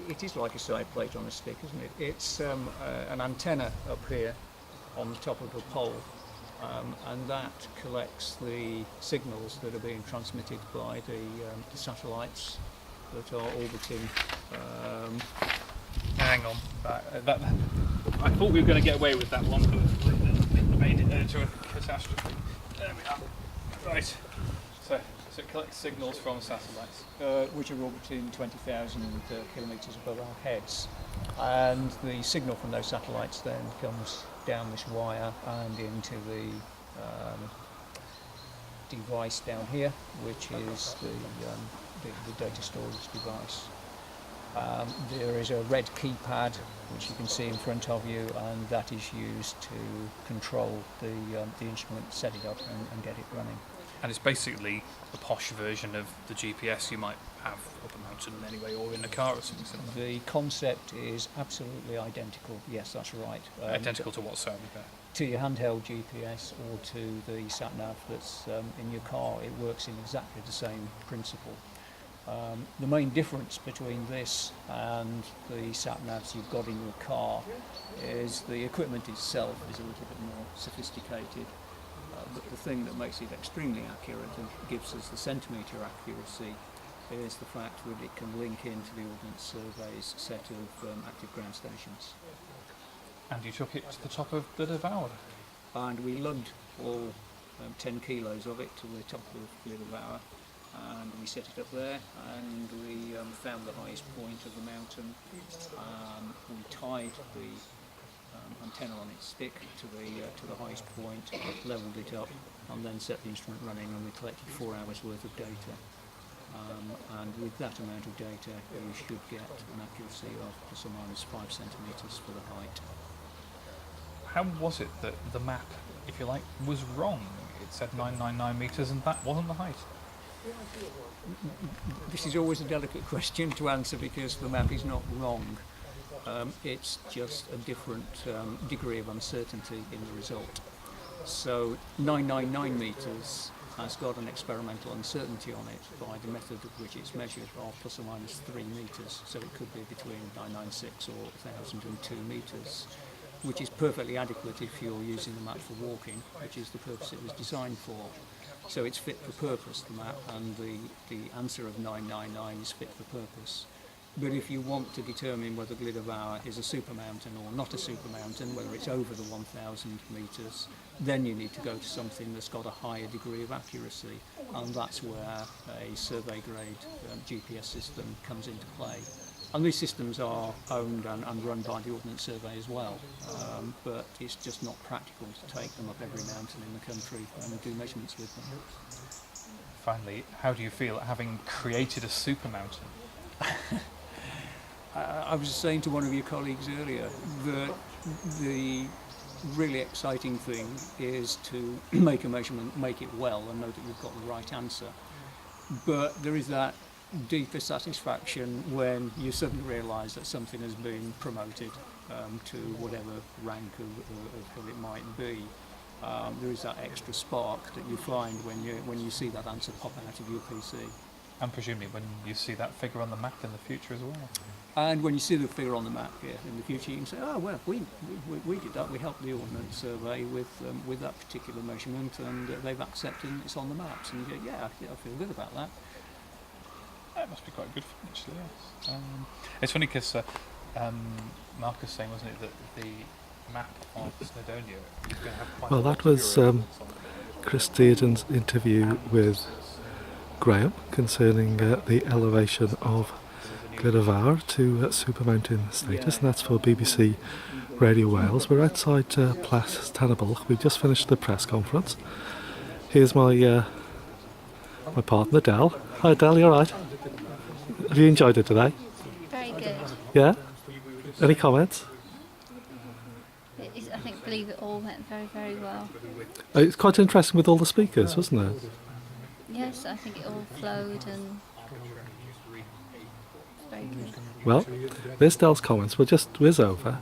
it is like a side plate on a stick, isn't it? It's an antenna up here on the top of the pole, and that collects the signals that are being transmitted by the satellites that are orbiting. Hang on, I thought we were going to get away with that one, but it made it into a catastrophe. There we are. Right. So it collects signals from satellites, which are orbiting 20,000 kilometres above our heads, and the signal from those satellites then comes down this wire and into the device down here, which is the data storage device. There is a red keypad which you can see in front of you, and that is used to control the instrument, set it up and get it running. and it's basically a posh version of the GPS you might have up a mountain anyway, or in a car or something similar. The concept is absolutely identical. Yes, that's right. Identical to what, sorry? To your handheld GPS or to the sat-nav that's in your car. It works in exactly the same principle. The main difference between this and the sat-navs you've got in your car is the equipment itself is a little bit more sophisticated. But the thing that makes it extremely accurate and gives us the centimetre accuracy is the fact that it can link into the Ordnance Survey's set of active ground stations. And you took it to the top of Glyder Fawr? And we lugged all 10 kilos of it to the top of Glyder Fawr, and we set it up there, and we found the highest point of the mountain. We tied the antenna on its stick to the highest point, levelled it up, and then set the instrument running, and we collected 4 hours worth of data. And with that amount of data, you should get an accuracy of plus or minus 5 centimetres for the height. How was it that the map, if you like, was wrong? It said 999 metres and that wasn't the height. This is always a delicate question to answer because the map is not wrong. It's just a different degree of uncertainty in the result. So 999 metres has got an experimental uncertainty on it by the method of which it's measured of plus or minus 3 metres. So it could be between 996 or 1002 metres, which is perfectly adequate if you're using the map for walking, which is the purpose it was designed for. So it's fit for purpose, the map, and the answer of 999 is fit for purpose. But if you want to determine whether Glyder Fawr is a super mountain or not a super mountain, whether it's over the 1,000 metres, then you need to go to something that's got a higher degree of accuracy, and that's where a survey grade GPS system comes into play. And these systems are owned and run by the Ordnance Survey as well, but it's just not practical to take them up every mountain in the country and do measurements with them. Finally, how do you feel having created a super mountain? I was saying to one of your colleagues earlier that the really exciting thing is to make a measurement, make it well, and know that you've got the right answer. But there is that deeper satisfaction when you suddenly realise that something has been promoted to whatever rank of it might be. There is that extra spark that you find when you see that answer pop out of your PC. And presumably when you see that figure on the map in the future as well. And when you see the figure on the map in the future, you can say, oh well, we did that, we helped the Ordnance Survey with that particular measurement, and they've accepted it's on the maps, and you go, yeah, I feel good about that. That must be quite good fun, actually, yes. It's funny because Mark was saying, wasn't it, that the map of Snowdonia is going to have quite well, that was Chris Dearden's interview with Graham concerning the elevation of Glyder Fawr to super mountain status, and that's for BBC Radio Wales. We're outside Plas Tan-y-bwlch. We've just finished the press conference. Here's my my partner, Del. Hi, Del, you all right? Have you enjoyed it today? Very good. Yeah? Any comments? I think, believe it all went very, very well. It's quite interesting with all the speakers, wasn't it? Yes, I think it all flowed and very good. Well, there's Del's comments. We'll just whiz over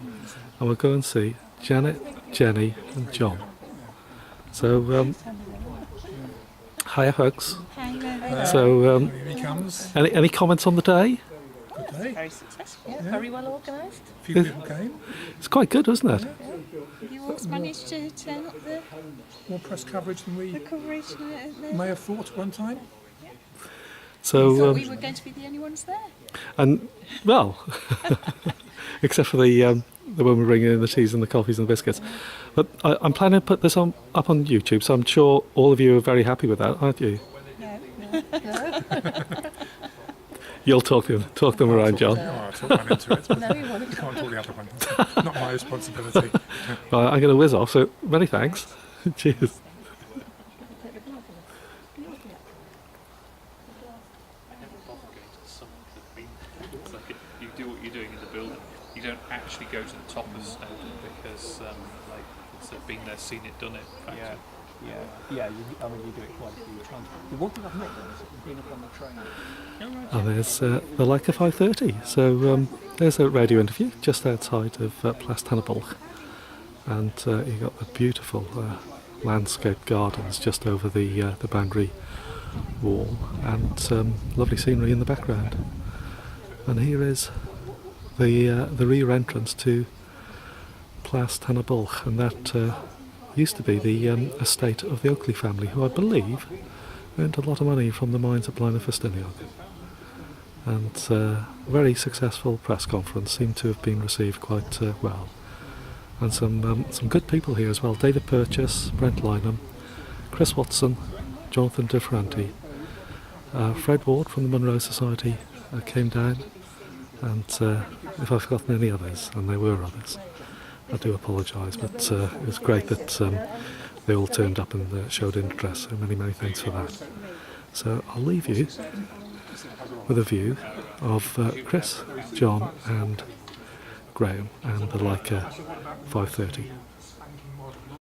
and we'll go and see Janet, Jenny and John. So, hiya folks. Hi. So, any comments on the day? day. Very successful. Yeah. Very well organised. A few people came. It's quite good, wasn't it? Have you all managed to turn up the More press coverage than we coverage? may have thought at one time. So, We were going to be the only ones there. and well, except for the woman bringing in the teas and the coffees and the biscuits. But I'm planning to put this up on YouTube, so I'm sure all of you are very happy with that, aren't you? You'll talk them around, John. Oh, I'll talk one into it. No, you won't. You can't talk the other one. Not my responsibility. Well, I'm going to whiz off, so many thanks. Cheers. It's like you do what you're doing in the building. You don't actually go to the top of Snowdon because, like, it's been there, seen it, done it. Yeah. I mean, you do it quite a few times. The one thing I've not done is been up on the train. And there's the Leica 530. So there's a radio interview just outside of Plas Tan-y-bwlch. And you've got the beautiful landscape gardens just over the boundary wall, and lovely scenery in the background. And here is the rear entrance to Plas Tan-y-bwlch, and that used to be the estate of the Oakley family, who I believe earned a lot of money from the mines at Glyder Fawr. And a very successful press conference, seemed to have been received quite well. And some good people here as well. David Purchase, Brent Lynham, Chris Watson, Jonathan DeFranti, Fred Ward from the Monroe Society came down, and if I've forgotten any others, and there were others, I do apologise, but it was great that they all turned up and showed interest, so many thanks for that. So I'll leave you with a view of Chris, John and Graham and the Leica 530.